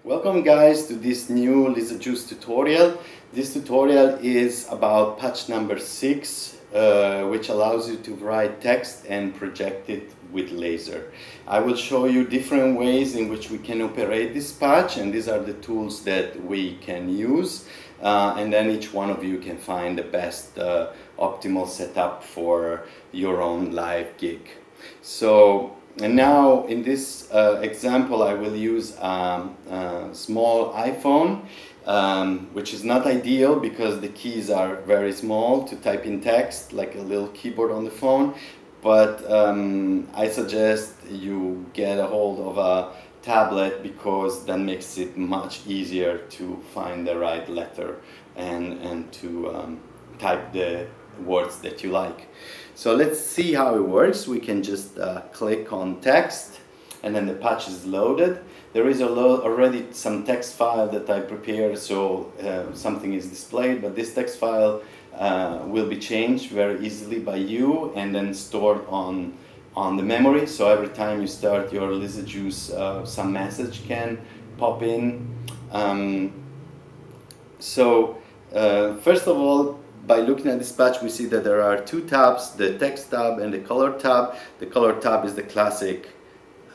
Welcome guys to this new LizaJuice tutorial. This tutorial is about patch number 6, which allows you to write text and project it with laser. I will show you different ways in which we can operate this patch, and these are the tools that we can use, and then each one of you can find the best optimal setup for your own live gig. And now in this example I will use a small iPhone, which is not ideal because the keys are very small to type in text, like a little keyboard on the phone. But I suggest you get a hold of a tablet because that makes it much easier to find the right letter and to type the words that you like. So let's see how it works. We can just click on text and then the patch is loaded. There is already some text file that I prepared, so something is displayed, but this text file will be changed very easily by you and then stored on the memory. So every time you start your LizaJuice, some message can pop in. First of all, by looking at this patch, we see that there are two tabs, the text tab and the color tab. The color tab is the classic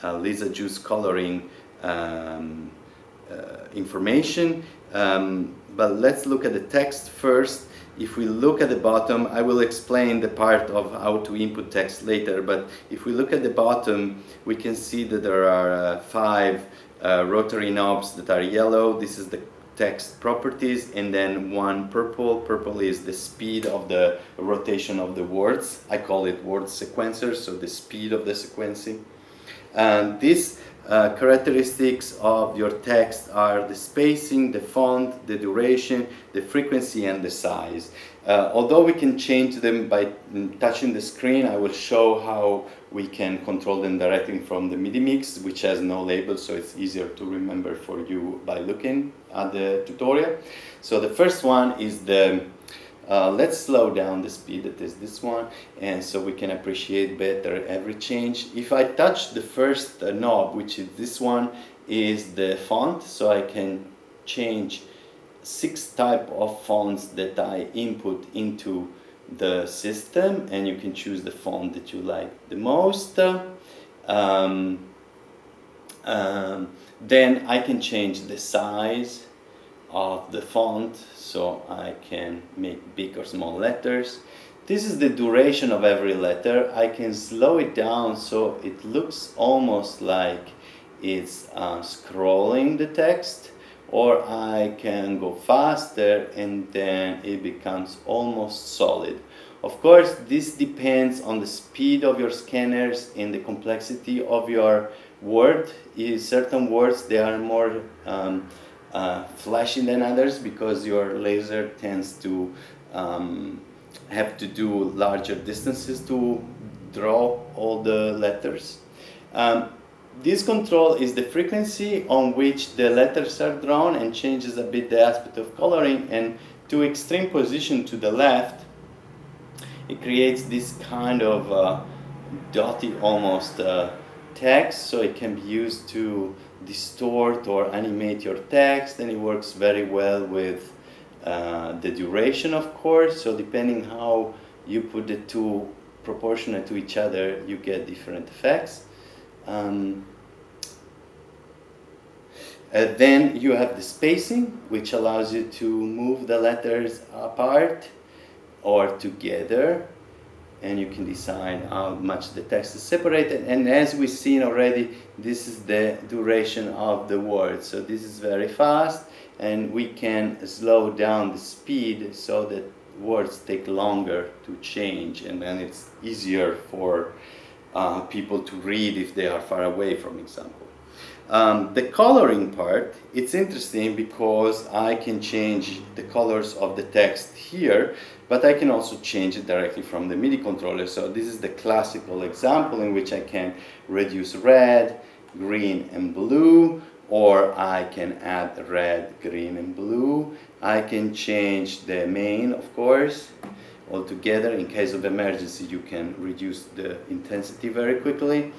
LizaJuice coloring information. But let's look at the text first. If we look at the bottom, I will explain the part of how to input text later, but if we look at the bottom, we can see that there are 5 rotary knobs that are yellow. This is the text properties, and then one purple. Purple is the speed of the rotation of the words. I call it word sequencer, so the speed of the sequencing. And these characteristics of your text are the spacing, the font, the duration, the frequency, and the size. Although we can change them by touching the screen, I will show how we can control them directly from the MIDI mix, which has no label, so it's easier to remember for you by looking at the tutorial. So the first one is the let's slow down the speed, that is this one, and so we can appreciate better every change. If I touch the first knob, which is this one, is the font, so I can change 6 type of fonts that I input into the system, and you can choose the font that you like the most. Then I can change the size of the font, so I can make big or small letters. This is the duration of every letter. I can slow it down so it looks almost like it's scrolling the text, or I can go faster and then it becomes almost solid. Of course, this depends on the speed of your scanners and the complexity of your word. In certain words, they are more flashy than others because your laser tends to have to do larger distances to draw all the letters. This control is the frequency on which the letters are drawn and changes a bit the aspect of coloring, and to extreme position to the left it creates this kind of dotty almost text, so it can be used to distort or animate your text, and it works very well with the duration, of course. So depending how you put the two proportionate to each other, you get different effects. Then you have the spacing, which allows you to move the letters apart or together, and you can decide how much the text is separated. And as we've seen already, this is the duration of the word, so this is very fast, and we can slow down the speed so that words take longer to change, and then it's easier for people to read if they are far away, for example. The coloring part, it's interesting because I can change the colors of the text here, but I can also change it directly from the MIDI controller. So this is the classical example in which I can reduce red, green, and blue, or I can add red, green, and blue. I can change the main, of course, altogether. In case of emergency, you can reduce the intensity very quickly.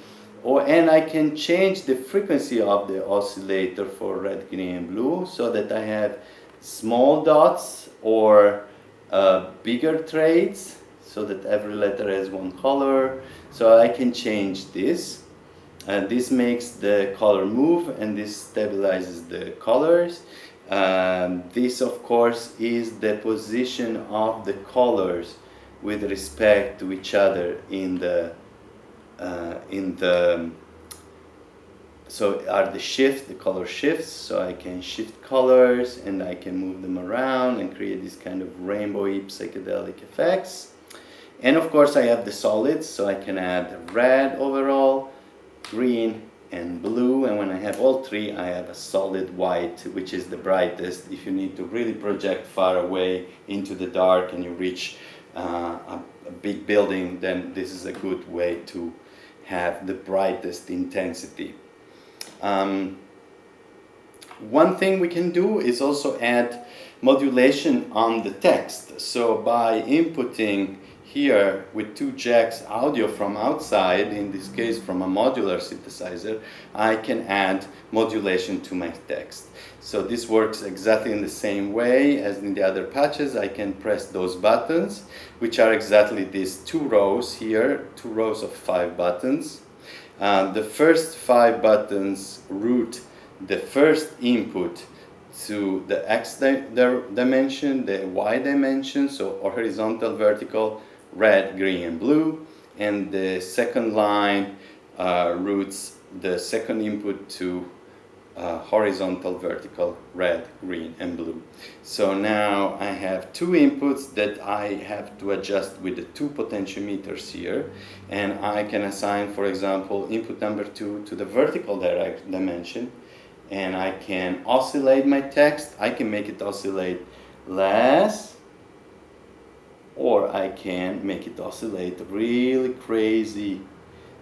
and I can change the frequency of the oscillator for red, green, and blue so that I have small dots or bigger trades, so that every letter has one color. So I can change this. This makes the color move, and this stabilizes the colors. This, of course, is the position of the colors with respect to each other so are the color shifts, so I can shift colors and I can move them around and create this kind of rainbowy psychedelic effects. And of course I have the solids, so I can add red overall, green and blue, and when I have all three I have a solid white, which is the brightest. If you need to really project far away into the dark and you reach a big building, then this is a good way to have the brightest intensity. One thing we can do is also add modulation on the text. So by inputting here with 2 jacks audio from outside, in this case from a modular synthesizer, I can add modulation to my text. So this works exactly in the same way as in the other patches. I can press those buttons, which are exactly these 2 rows here, 2 rows of 5 buttons. The first 5 buttons route the first input to the X dimension, the Y dimension, so horizontal, vertical, red, green, and blue, and the second line routes the second input to horizontal, vertical, red, green, and blue. So now I have 2 inputs that I have to adjust with the 2 potentiometers here, and I can assign, for example, input number 2 to the vertical dimension, and I can oscillate my text. I can make it oscillate less, or I can make it oscillate really crazy,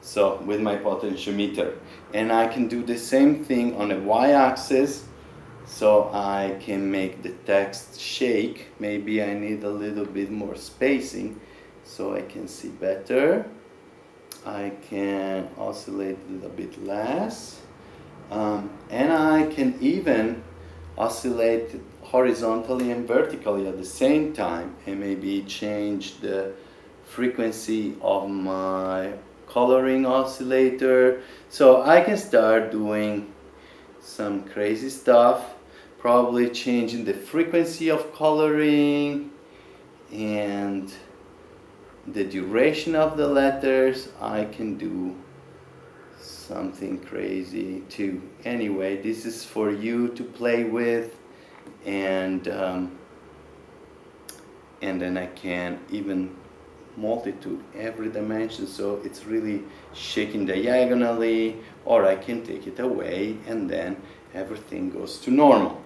so with my potentiometer. And I can do the same thing on the y-axis, so I can make the text shake. Maybe I need a little bit more spacing so I can see better. I can oscillate a little bit less, and I can even oscillate horizontally and vertically at the same time, and maybe change the frequency of my coloring oscillator. So I can start doing some crazy stuff, probably changing the frequency of coloring and the duration of the letters. I can do something crazy too. Anyway, this is for you to play with, and then I can even multitude every dimension, so it's really shaking diagonally, or I can take it away and then everything goes to normal.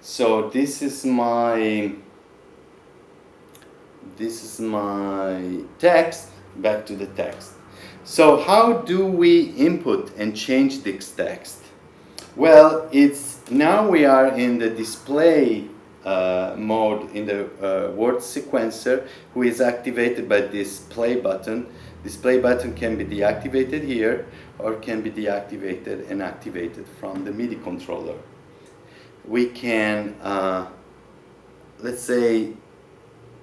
So this is my text. Back to the text. So how do we input and change this text? Well, now we are in the display mode in the word sequencer, who is activated by this play button. This play button can be deactivated here, or can be deactivated and activated from the MIDI controller. We can, let's say,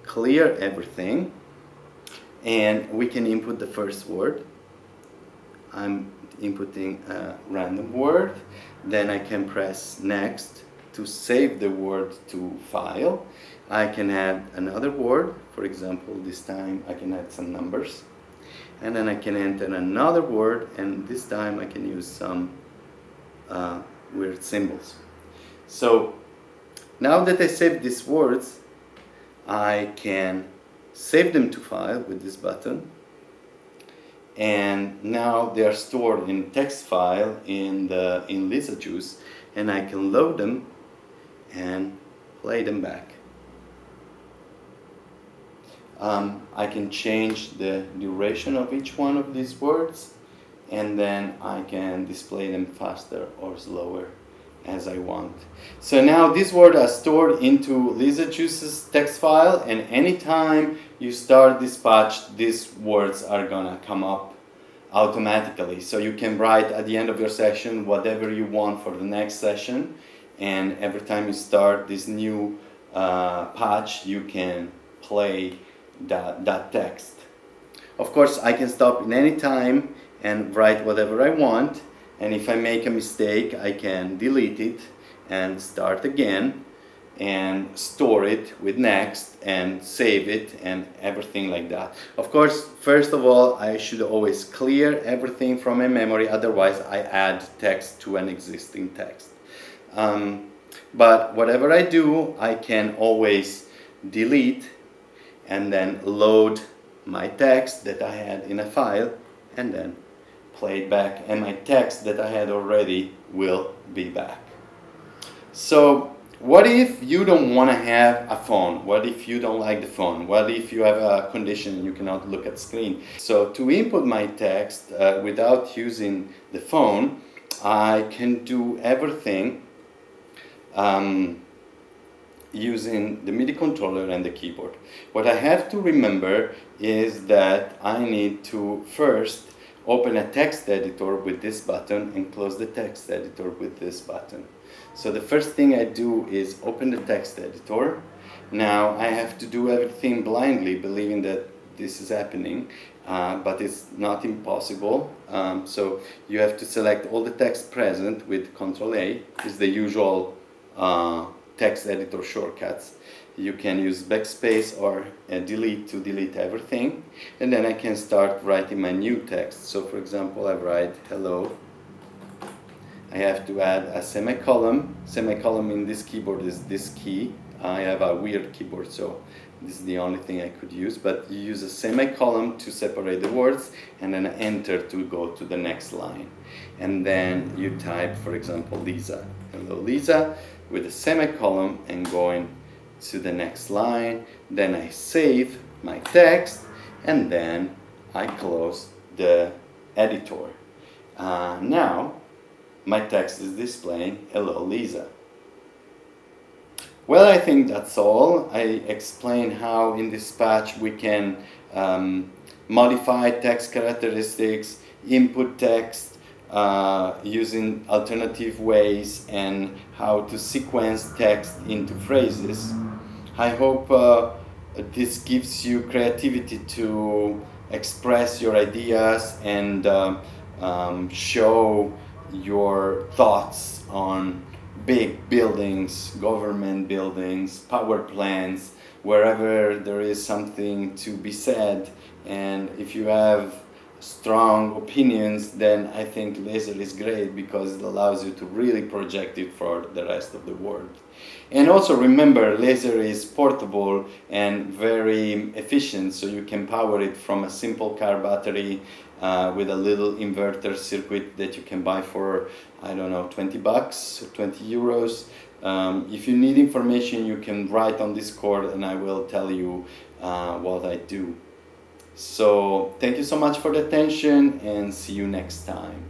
clear everything, and we can input the first word. I'm inputting a random word, then I can press next to save the word to file. I can add another word, for example, this time I can add some numbers, and then I can enter another word, and this time I can use some weird symbols. So now that I saved these words, I can save them to file with this button, and now they are stored in text file in LizaJuice, and I can load them and play them back. I can change the duration of each one of these words, and then I can display them faster or slower as I want. So now these words are stored into LizaJuice's text file, and anytime you start this patch, these words are gonna come up automatically. So you can write at the end of your session whatever you want for the next session, and every time you start this new patch, you can play that text. Of course, I can stop in any time and write whatever I want, and if I make a mistake, I can delete it and start again and store it with next and save it and everything like that. Of course, first of all, I should always clear everything from my memory, otherwise I add text to an existing text. But whatever I do, I can always delete and then load my text that I had in a file and then play it back, and my text that I had already will be back. So what if you don't want to have a phone? What if you don't like the phone? What if you have a condition and you cannot look at screen? So to input my text without using the phone, I can do everything using the MIDI controller and the keyboard. What I have to remember is that I need to first open a text editor with this button and close the text editor with this button. So the first thing I do is open the text editor. Now I have to do everything blindly, believing that this is happening, but it's not impossible. So you have to select all the text present with Ctrl A, is the usual text editor shortcuts. You can use backspace or delete to delete everything, and then I can start writing my new text. So for example, I write hello. I have to add a semicolon. Semicolon in this keyboard is this key. I have a weird keyboard, so this is the only thing I could use, but you use a semicolon to separate the words and then enter to go to the next line. And then you type, for example, Lisa. Hello Lisa, with a semicolon and going to the next line. Then I save my text and then I close the editor. Now my text is displaying hello Lisa. Well, I think that's all. I explained how in this patch we can modify text characteristics, input text using alternative ways, and how to sequence text into phrases. I hope this gives you creativity to express your ideas and show your thoughts on big buildings, government buildings, power plants, wherever there is something to be said. And if you have strong opinions, then I think laser is great because it allows you to really project it for the rest of the world. And also remember, laser is portable and very efficient, so you can power it from a simple car battery with a little inverter circuit that you can buy for, I don't know, 20 bucks or 20 euros. If you need information, you can write on Discord and I will tell you what I do. So thank you so much for the attention and see you next time.